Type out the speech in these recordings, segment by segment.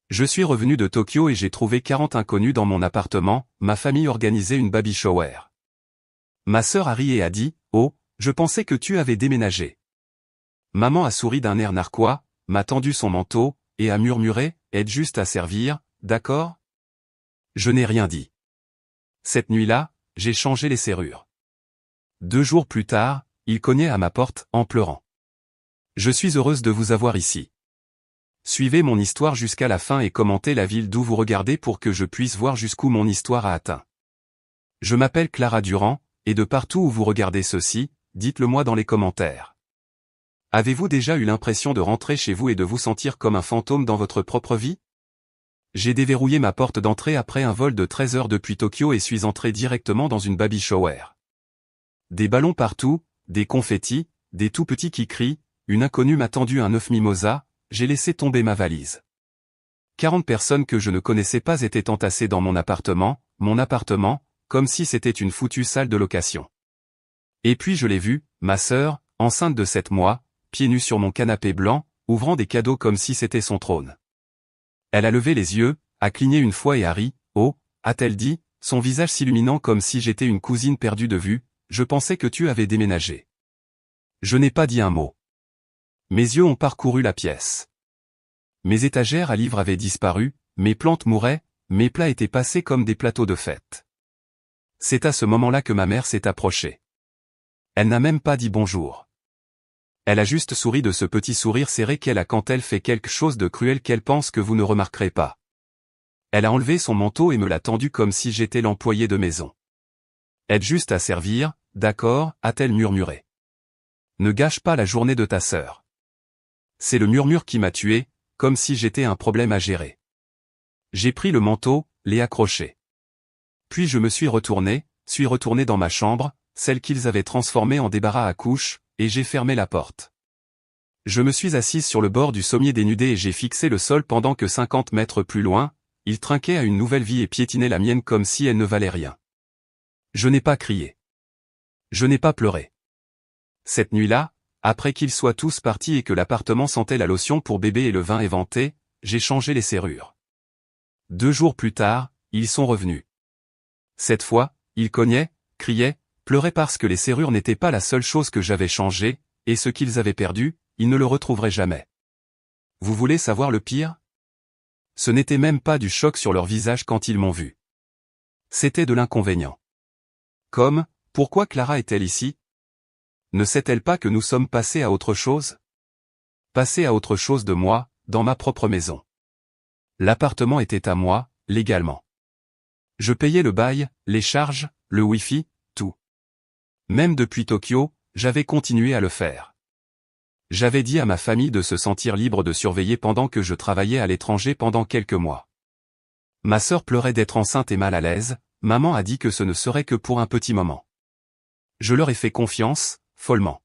Je suis revenu de Tokyo et j'ai trouvé 40 inconnus dans mon appartement, ma famille organisait une baby shower. Ma sœur a ri et a dit, « Oh, je pensais que tu avais déménagé. » Maman a souri d'un air narquois, m'a tendu son manteau, et a murmuré, « Aide juste à servir, d'accord ?» Je n'ai rien dit. Cette nuit-là, j'ai changé les serrures. 2 jours plus tard, il cognait à ma porte, en pleurant. Je suis heureuse de vous avoir ici. Suivez mon histoire jusqu'à la fin et commentez la ville d'où vous regardez pour que je puisse voir jusqu'où mon histoire a atteint. Je m'appelle Clara Durand, et de partout où vous regardez ceci, dites-le moi dans les commentaires. Avez-vous déjà eu l'impression de rentrer chez vous et de vous sentir comme un fantôme dans votre propre vie? J'ai déverrouillé ma porte d'entrée après un vol de 13 heures depuis Tokyo et suis entré directement dans une baby shower. Des ballons partout, des confettis, des tout petits qui crient, une inconnue m'a tendu un œuf mimosa, j'ai laissé tomber ma valise. 40 personnes que je ne connaissais pas étaient entassées dans mon appartement, comme si c'était une foutue salle de location. Et puis je l'ai vue, ma sœur, enceinte de 7 mois, pieds nus sur mon canapé blanc, ouvrant des cadeaux comme si c'était son trône. Elle a levé les yeux, a cligné une fois et a ri, « Oh » a-t-elle dit, son visage s'illuminant comme si j'étais une cousine perdue de vue, « Je pensais que tu avais déménagé. » Je n'ai pas dit un mot. Mes yeux ont parcouru la pièce. Mes étagères à livres avaient disparu, mes plantes mouraient, mes plats étaient passés comme des plateaux de fête. C'est à ce moment-là que ma mère s'est approchée. Elle n'a même pas dit bonjour. Elle a juste souri de ce petit sourire serré qu'elle a quand elle fait quelque chose de cruel qu'elle pense que vous ne remarquerez pas. Elle a enlevé son manteau et me l'a tendu comme si j'étais l'employé de maison. Aide juste à servir, d'accord, a-t-elle murmuré. Ne gâche pas la journée de ta sœur. C'est le murmure qui m'a tué, comme si j'étais un problème à gérer. J'ai pris le manteau, l'ai accroché. Puis je me suis retourné dans ma chambre, celle qu'ils avaient transformée en débarras à couches, et j'ai fermé la porte. Je me suis assise sur le bord du sommier dénudé et j'ai fixé le sol pendant que 50 mètres plus loin, il trinquait à une nouvelle vie et piétinait la mienne comme si elle ne valait rien. Je n'ai pas crié. Je n'ai pas pleuré. Cette nuit-là, après qu'ils soient tous partis et que l'appartement sentait la lotion pour bébé et le vin éventé, j'ai changé les serrures. 2 jours plus tard, ils sont revenus. Cette fois, ils cognaient, criaient, pleuraient parce que les serrures n'étaient pas la seule chose que j'avais changée, et ce qu'ils avaient perdu, ils ne le retrouveraient jamais. Vous voulez savoir le pire? Ce n'était même pas du choc sur leur visage quand ils m'ont vu. C'était de l'inconvénient. Comme, pourquoi Clara est-elle ici? Ne sait-elle pas que nous sommes passés à autre chose? Passés à autre chose de moi, dans ma propre maison. L'appartement était à moi, légalement. Je payais le bail, les charges, le Wi-Fi, tout. Même depuis Tokyo, j'avais continué à le faire. J'avais dit à ma famille de se sentir libre de surveiller pendant que je travaillais à l'étranger pendant quelques mois. Ma sœur pleurait d'être enceinte et mal à l'aise, maman a dit que ce ne serait que pour un petit moment. Je leur ai fait confiance, follement.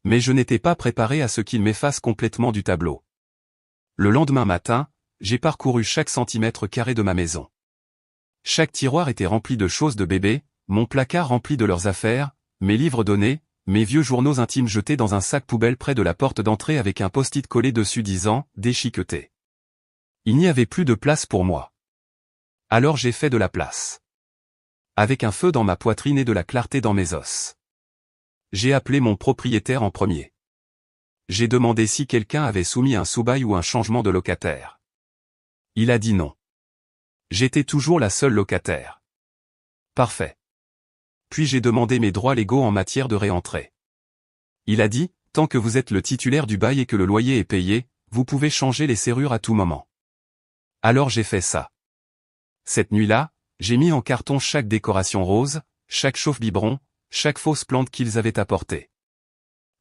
Mais je n'étais pas préparé à ce qu'ils m'effacent complètement du tableau. Le lendemain matin, j'ai parcouru chaque centimètre carré de ma maison. Chaque tiroir était rempli de choses de bébé, mon placard rempli de leurs affaires, mes livres donnés, mes vieux journaux intimes jetés dans un sac poubelle près de la porte d'entrée avec un post-it collé dessus disant « déchiqueté ». Il n'y avait plus de place pour moi. Alors j'ai fait de la place. Avec un feu dans ma poitrine et de la clarté dans mes os. J'ai appelé mon propriétaire en premier. J'ai demandé si quelqu'un avait soumis un sous-bail ou un changement de locataire. Il a dit non. J'étais toujours la seule locataire. Parfait. Puis j'ai demandé mes droits légaux en matière de réentrée. Il a dit, tant que vous êtes le titulaire du bail et que le loyer est payé, vous pouvez changer les serrures à tout moment. Alors j'ai fait ça. Cette nuit-là, j'ai mis en carton chaque décoration rose, chaque chauffe-biberon, chaque fausse plante qu'ils avaient apportée.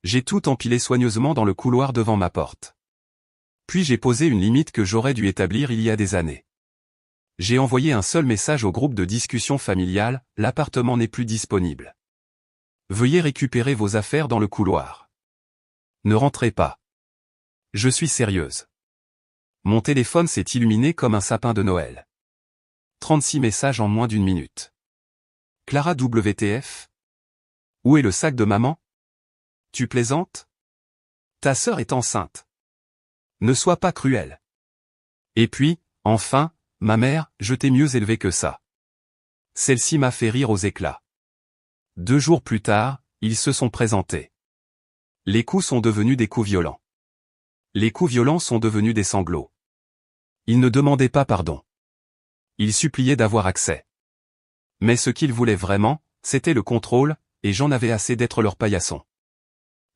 J'ai tout empilé soigneusement dans le couloir devant ma porte. Puis j'ai posé une limite que j'aurais dû établir il y a des années. J'ai envoyé un seul message au groupe de discussion familiale, l'appartement n'est plus disponible. Veuillez récupérer vos affaires dans le couloir. Ne rentrez pas. Je suis sérieuse. Mon téléphone s'est illuminé comme un sapin de Noël. 36 messages en moins d'1 minute. Clara WTF? Où est le sac de maman? Tu plaisantes? Ta sœur est enceinte. Ne sois pas cruel. Et puis, enfin, ma mère, je t'ai mieux élevé que ça. Celle-ci m'a fait rire aux éclats. 2 jours plus tard, ils se sont présentés. Les coups sont devenus des coups violents. Les coups violents sont devenus des sanglots. Ils ne demandaient pas pardon. Ils suppliaient d'avoir accès. Mais ce qu'ils voulaient vraiment, c'était le contrôle, et j'en avais assez d'être leur paillasson.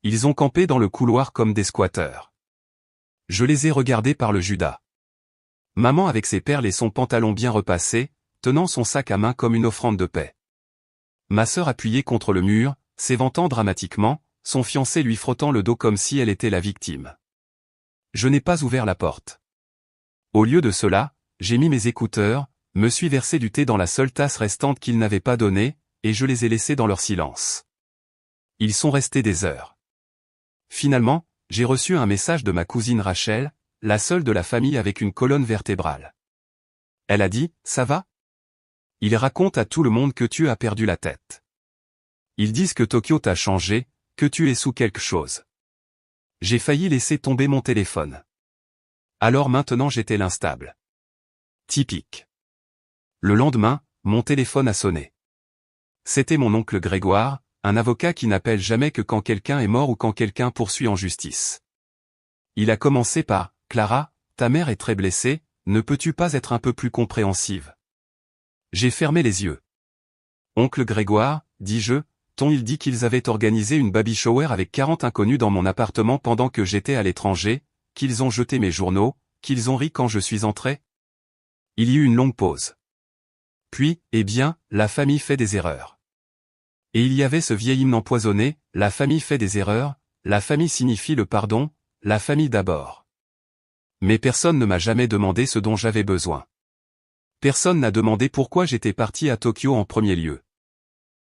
Ils ont campé dans le couloir comme des squatteurs. Je les ai regardés par le Judas. Maman avec ses perles et son pantalon bien repassé, tenant son sac à main comme une offrande de paix. Ma sœur appuyée contre le mur, s'éventant dramatiquement, son fiancé lui frottant le dos comme si elle était la victime. Je n'ai pas ouvert la porte. Au lieu de cela, j'ai mis mes écouteurs, me suis versé du thé dans la seule tasse restante qu'ils n'avaient pas donnée, et je les ai laissés dans leur silence. Ils sont restés des heures. Finalement, j'ai reçu un message de ma cousine Rachel, la seule de la famille avec une colonne vertébrale. Elle a dit, « Ça va ? Ils racontent à tout le monde que tu as perdu la tête. Ils disent que Tokyo t'a changé, que tu es sous quelque chose. » J'ai failli laisser tomber mon téléphone. Alors maintenant j'étais l'instable. Typique. Le lendemain, mon téléphone a sonné. C'était mon oncle Grégoire, un avocat qui n'appelle jamais que quand quelqu'un est mort ou quand quelqu'un poursuit en justice. Il a commencé par « Clara, ta mère est très blessée, ne peux-tu pas être un peu plus compréhensive ?» J'ai fermé les yeux. « Oncle Grégoire, dis-je, il dit qu'ils avaient organisé une baby shower avec 40 inconnus dans mon appartement pendant que j'étais à l'étranger, qu'ils ont jeté mes journaux, qu'ils ont ri quand je suis entré ?» Il y eut une longue pause. Puis, eh bien, la famille fait des erreurs. Et il y avait ce vieil hymne empoisonné, la famille fait des erreurs, la famille signifie le pardon, la famille d'abord. Mais personne ne m'a jamais demandé ce dont j'avais besoin. Personne n'a demandé pourquoi j'étais parti à Tokyo en premier lieu.